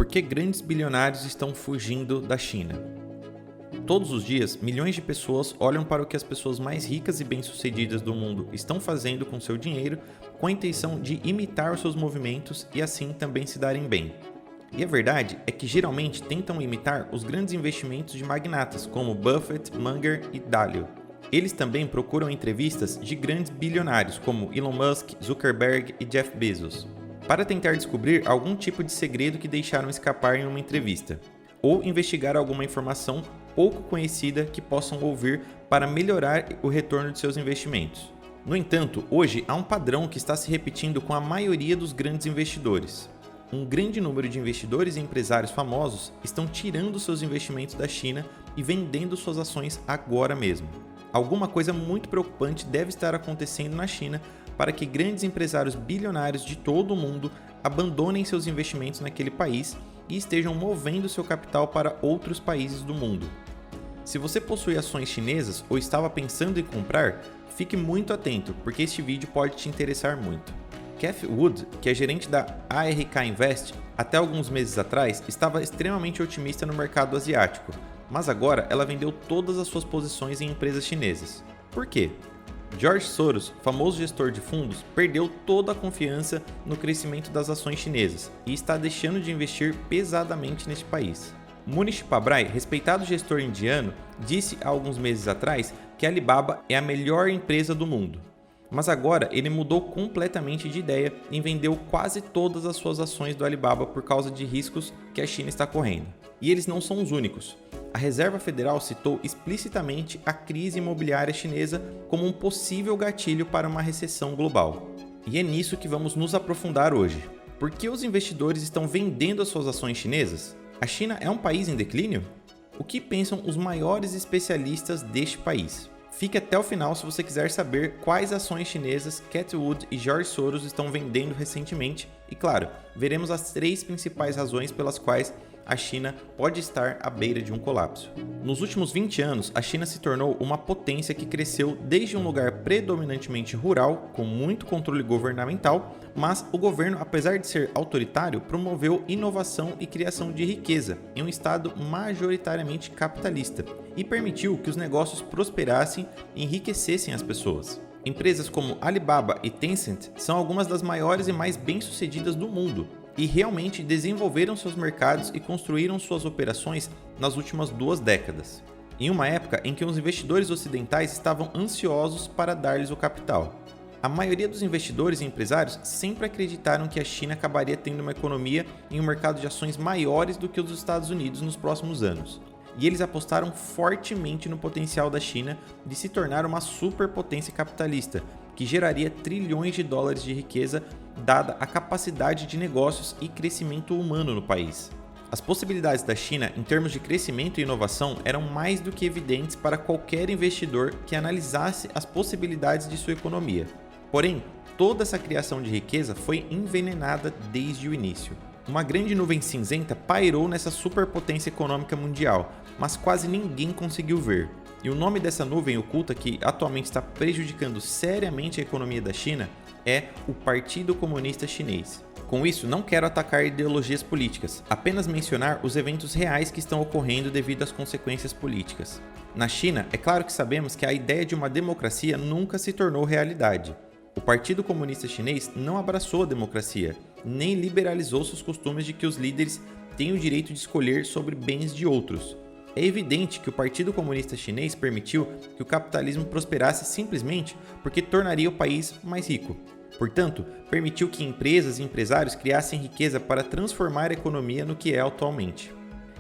Por que grandes bilionários estão fugindo da China? Todos os dias, milhões de pessoas olham para o que as pessoas mais ricas e bem-sucedidas do mundo estão fazendo com seu dinheiro, com a intenção de imitar os seus movimentos e assim também se darem bem. E a verdade é que geralmente tentam imitar os grandes investimentos de magnatas como Buffett, Munger e Dalio. Eles também procuram entrevistas de grandes bilionários como Elon Musk, Zuckerberg e Jeff Bezos, para tentar descobrir algum tipo de segredo que deixaram escapar em uma entrevista, ou investigar alguma informação pouco conhecida que possam ouvir para melhorar o retorno de seus investimentos. No entanto, hoje há um padrão que está se repetindo com a maioria dos grandes investidores. Um grande número de investidores e empresários famosos estão tirando seus investimentos da China e vendendo suas ações agora mesmo. Alguma coisa muito preocupante deve estar acontecendo na China para que grandes empresários bilionários de todo o mundo abandonem seus investimentos naquele país e estejam movendo seu capital para outros países do mundo. Se você possui ações chinesas ou estava pensando em comprar, fique muito atento, porque este vídeo pode te interessar muito. Cathie Wood, que é gerente da ARK Invest, até alguns meses atrás estava extremamente otimista no mercado asiático, mas agora ela vendeu todas as suas posições em empresas chinesas. Por quê? George Soros, famoso gestor de fundos, perdeu toda a confiança no crescimento das ações chinesas e está deixando de investir pesadamente neste país. Munish Pabrai, respeitado gestor indiano, disse há alguns meses atrás que a Alibaba é a melhor empresa do mundo. Mas agora ele mudou completamente de ideia e vendeu quase todas as suas ações do Alibaba por causa de riscos que a China está correndo. E eles não são os únicos. A Reserva Federal citou explicitamente a crise imobiliária chinesa como um possível gatilho para uma recessão global. E é nisso que vamos nos aprofundar hoje. Por que os investidores estão vendendo as suas ações chinesas? A China é um país em declínio? O que pensam os maiores especialistas deste país? Fique até o final se você quiser saber quais ações chinesas Cathie Wood e George Soros estão vendendo recentemente. E claro, veremos as 3 principais razões pelas quais a China pode estar à beira de um colapso. Nos últimos 20 anos, a China se tornou uma potência que cresceu desde um lugar predominantemente rural, com muito controle governamental, mas o governo, apesar de ser autoritário, promoveu inovação e criação de riqueza em um estado majoritariamente capitalista e permitiu que os negócios prosperassem e enriquecessem as pessoas. Empresas como Alibaba e Tencent são algumas das maiores e mais bem-sucedidas do mundo, e realmente desenvolveram seus mercados e construíram suas operações nas últimas 2 décadas, em uma época em que os investidores ocidentais estavam ansiosos para dar-lhes o capital. A maioria dos investidores e empresários sempre acreditaram que a China acabaria tendo uma economia e um mercado de ações maiores do que os Estados Unidos nos próximos anos, e eles apostaram fortemente no potencial da China de se tornar uma superpotência capitalista, que geraria trilhões de dólares de riqueza dada a capacidade de negócios e crescimento humano no país. As possibilidades da China em termos de crescimento e inovação eram mais do que evidentes para qualquer investidor que analisasse as possibilidades de sua economia. Porém, toda essa criação de riqueza foi envenenada desde o início. Uma grande nuvem cinzenta pairou nessa superpotência econômica mundial, mas quase ninguém conseguiu ver. E o nome dessa nuvem oculta que atualmente está prejudicando seriamente a economia da China é o Partido Comunista Chinês. Com isso, não quero atacar ideologias políticas, apenas mencionar os eventos reais que estão ocorrendo devido às consequências políticas. Na China, é claro que sabemos que a ideia de uma democracia nunca se tornou realidade. O Partido Comunista Chinês não abraçou a democracia, nem liberalizou seus costumes de que os líderes têm o direito de escolher sobre bens de outros. É evidente que o Partido Comunista Chinês permitiu que o capitalismo prosperasse simplesmente porque tornaria o país mais rico. Portanto, permitiu que empresas e empresários criassem riqueza para transformar a economia no que é atualmente.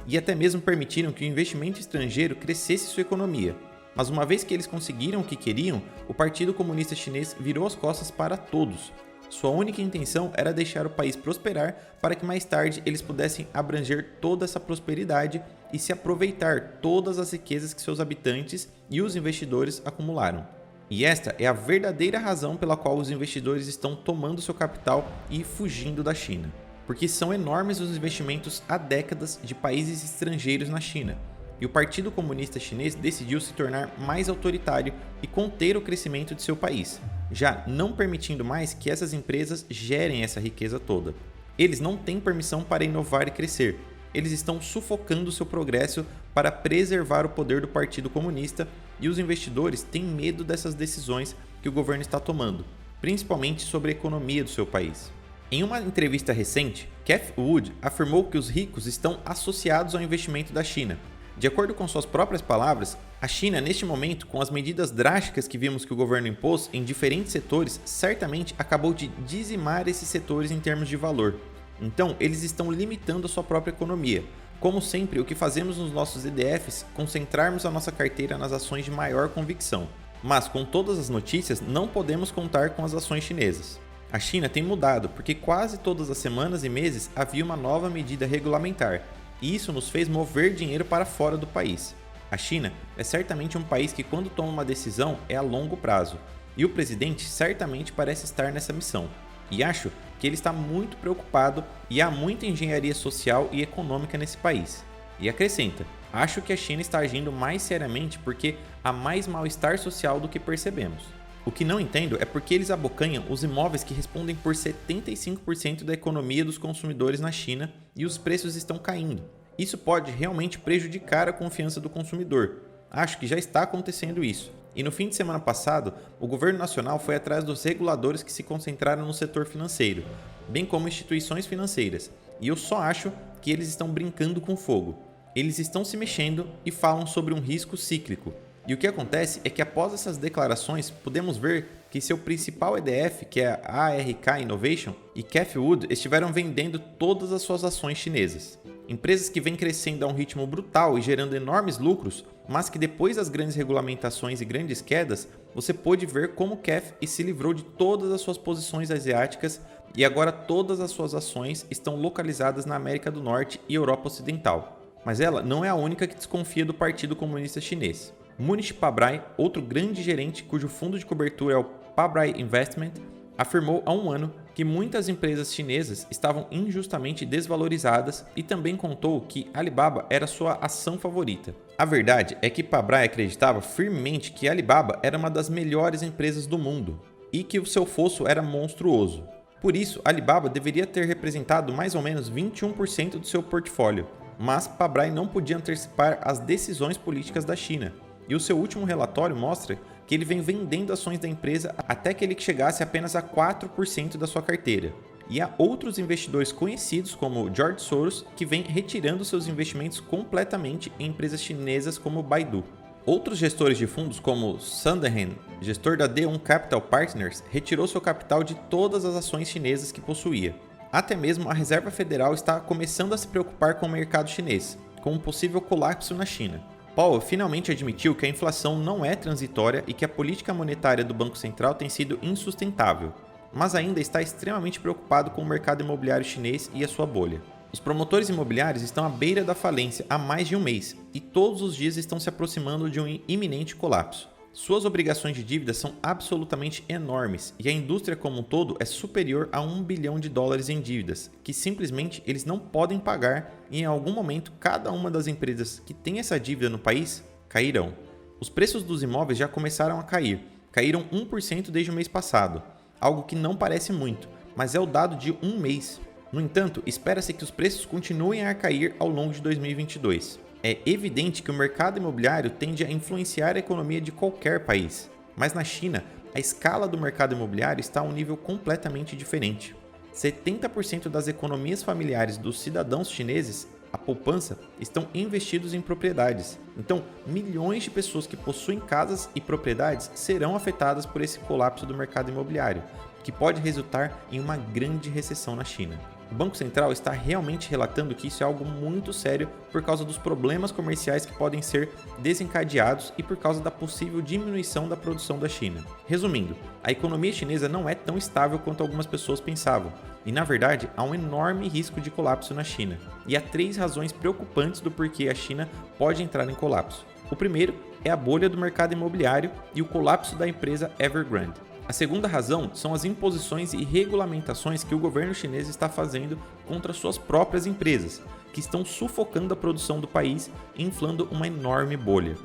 E até mesmo permitiram que o investimento estrangeiro crescesse sua economia. Mas uma vez que eles conseguiram o que queriam, o Partido Comunista Chinês virou as costas para todos. Sua única intenção era deixar o país prosperar para que mais tarde eles pudessem abranger toda essa prosperidade e se aproveitar todas as riquezas que seus habitantes e os investidores acumularam. E esta é a verdadeira razão pela qual os investidores estão tomando seu capital e fugindo da China. Porque são enormes os investimentos há décadas de países estrangeiros na China. E o Partido Comunista Chinês decidiu se tornar mais autoritário e conter o crescimento de seu país, já não permitindo mais que essas empresas gerem essa riqueza toda. Eles não têm permissão para inovar e crescer. Eles estão sufocando seu progresso para preservar o poder do Partido Comunista e os investidores têm medo dessas decisões que o governo está tomando, principalmente sobre a economia do seu país. Em uma entrevista recente, Cathie Wood afirmou que os ricos estão associados ao investimento da China. De acordo com suas próprias palavras, a China, neste momento, com as medidas drásticas que vimos que o governo impôs em diferentes setores, certamente acabou de dizimar esses setores em termos de valor. Então, eles estão limitando a sua própria economia. Como sempre, o que fazemos nos nossos ETFs é concentrarmos a nossa carteira nas ações de maior convicção. Mas, com todas as notícias, não podemos contar com as ações chinesas. A China tem mudado porque quase todas as semanas e meses havia uma nova medida regulamentar, e isso nos fez mover dinheiro para fora do país. A China é certamente um país que, quando toma uma decisão, é a longo prazo, e o presidente certamente parece estar nessa missão. E acho que ele está muito preocupado e há muita engenharia social e econômica nesse país. E acrescenta, acho que a China está agindo mais seriamente porque há mais mal-estar social do que percebemos. O que não entendo é porque eles abocanham os imóveis que respondem por 75% da economia dos consumidores na China e os preços estão caindo. Isso pode realmente prejudicar a confiança do consumidor. Acho que já está acontecendo isso. E no fim de semana passado, o governo nacional foi atrás dos reguladores que se concentraram no setor financeiro, bem como instituições financeiras. E eu só acho que eles estão brincando com fogo. Eles estão se mexendo e falam sobre um risco cíclico. E o que acontece é que após essas declarações, podemos ver que seu principal ETF, que é a ARK Innovation, e Cathie Wood estiveram vendendo todas as suas ações chinesas. Empresas que vêm crescendo a um ritmo brutal e gerando enormes lucros, mas que depois das grandes regulamentações e grandes quedas, você pôde ver como Cathie se livrou de todas as suas posições asiáticas e agora todas as suas ações estão localizadas na América do Norte e Europa Ocidental. Mas ela não é a única que desconfia do Partido Comunista Chinês. Munish Pabrai, outro grande gerente cujo fundo de cobertura é o Pabrai Investment, afirmou há um ano que muitas empresas chinesas estavam injustamente desvalorizadas e também contou que Alibaba era sua ação favorita. A verdade é que Pabrai acreditava firmemente que Alibaba era uma das melhores empresas do mundo e que o seu fosso era monstruoso. Por isso, Alibaba deveria ter representado mais ou menos 21% do seu portfólio, mas Pabrai não podia antecipar as decisões políticas da China. E o seu último relatório mostra que ele vem vendendo ações da empresa até que ele chegasse apenas a 4% da sua carteira. E há outros investidores conhecidos como George Soros que vêm retirando seus investimentos completamente em empresas chinesas como Baidu. Outros gestores de fundos como Sunderland, gestor da D1 Capital Partners, retirou seu capital de todas as ações chinesas que possuía. Até mesmo a Reserva Federal está começando a se preocupar com o mercado chinês, com um possível colapso na China. Powell finalmente admitiu que a inflação não é transitória e que a política monetária do Banco Central tem sido insustentável, mas ainda está extremamente preocupado com o mercado imobiliário chinês e a sua bolha. Os promotores imobiliários estão à beira da falência há mais de um mês e todos os dias estão se aproximando de um iminente colapso. Suas obrigações de dívida são absolutamente enormes e a indústria como um todo é superior a $1 bilhão em dívidas, que simplesmente eles não podem pagar e em algum momento cada uma das empresas que tem essa dívida no país cairão. Os preços dos imóveis já começaram a cair, caíram 1% desde o mês passado, algo que não parece muito, mas é o dado de um mês. No entanto, espera-se que os preços continuem a cair ao longo de 2022. É evidente que o mercado imobiliário tende a influenciar a economia de qualquer país, mas na China, a escala do mercado imobiliário está a um nível completamente diferente. 70% das economias familiares dos cidadãos chineses, a poupança, estão investidos em propriedades. Então, milhões de pessoas que possuem casas e propriedades serão afetadas por esse colapso do mercado imobiliário, que pode resultar em uma grande recessão na China. O Banco Central está realmente relatando que isso é algo muito sério por causa dos problemas comerciais que podem ser desencadeados e por causa da possível diminuição da produção da China. Resumindo, a economia chinesa não é tão estável quanto algumas pessoas pensavam, e na verdade há um enorme risco de colapso na China. E há 3 razões preocupantes do porquê a China pode entrar em colapso. O primeiro é a bolha do mercado imobiliário e o colapso da empresa Evergrande. A segunda razão são as imposições e regulamentações que o governo chinês está fazendo contra suas próprias empresas, que estão sufocando a produção do país e inflando uma enorme bolha.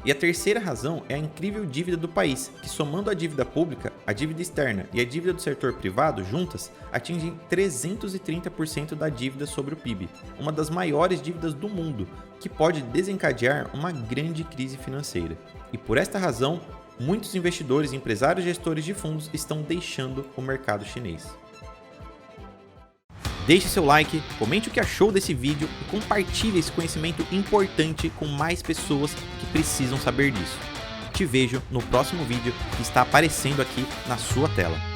E a terceira razão é a incrível dívida do país, que somando a dívida pública, a dívida externa e a dívida do setor privado juntas, atingem 330% da dívida sobre o PIB, uma das maiores dívidas do mundo, que pode desencadear uma grande crise financeira. E por esta razão, muitos investidores, empresários e gestores de fundos estão deixando o mercado chinês. Deixe seu like, comente o que achou desse vídeo e compartilhe esse conhecimento importante com mais pessoas que precisam saber disso. Te vejo no próximo vídeo que está aparecendo aqui na sua tela.